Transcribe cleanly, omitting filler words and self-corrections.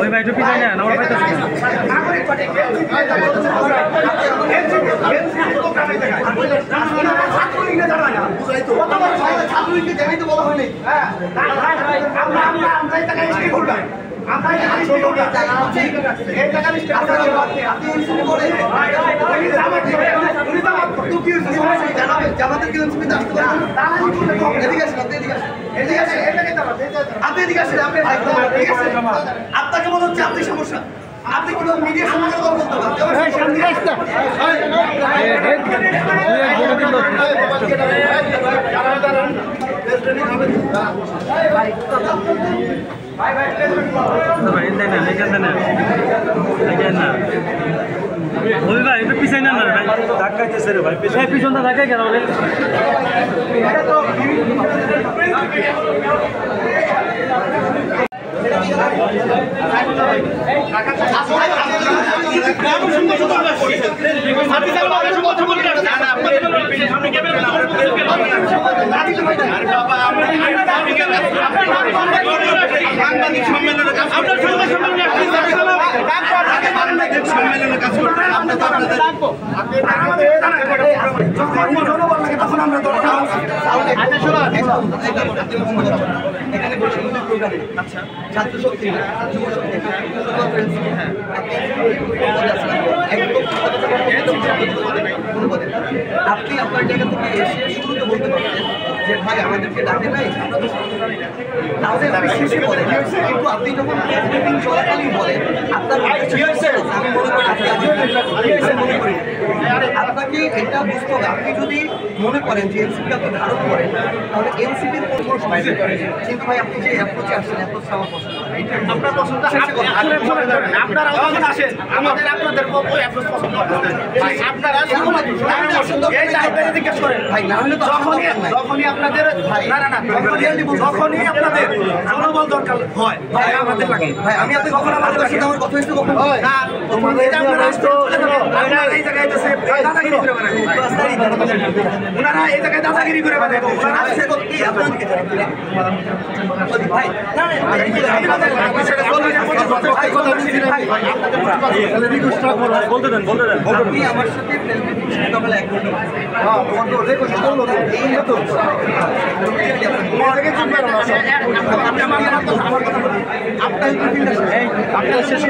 ওই ভাই একটু পিছনে নেন, আমার ভাই তো আপনাকে মনে হচ্ছে আপনি সমস্যা, আপনি কোনো মিডিয়ার সমাজের কথা বলতে ভাই একটু পিছাই না ভাই, ধাক্কাইতেছে রে ভাই, পিছনটা ধাক্কাই কেন বলে সাংবাদিক সম্মেলনের কাজ ছাত্র শক্তি যুব শক্তি আপনি আপনার জায়গা থেকে এসে শুরুতে বলতে পারতেন যে ভাই আমাদেরকে ডাকে নাই, তাহলে আপনি শেষে বলেন। কিন্তু আপনি যখন মিটিং চলাকালীন বলেন আপনার আমি মনে করি আপনাকে এটা বুঝতে হবে। আপনি যদি মনে করেন যে এনসিপি আপনি ধারণ করেন তাহলে এনসিপির কোনো সমস্যা নেই। কিন্তু ভাই আপনি যে অ্যাপ্রোচে আসছেন অ্যাপ্রোচটা আমার পছন্দ আপনার পছন্দ আপনারা আসেন আমাদের আপনাদের অ্যাপ্রোচ পছন্দ আপনারা জিজ্ঞেস করেন ভাই, না হলে তো যখনই আপনাদের যখনই আপনাদের জনবল দরকার হয় ভাই আমাদের লাগে ভাই। আমি আপনি কখন আমাদের সাথে আমার কথা হয়েছে কখন না তোমাদের এই জায়গায় দাদাগিরি করে বেড়ায়, ওনারা এই জায়গায় দাদাগিরি করে বেড়ায়, ওনারা আসছে কি আপনাদেরকে ভাই বলতে দেন আপনি আমার সাথে আপনার শেষ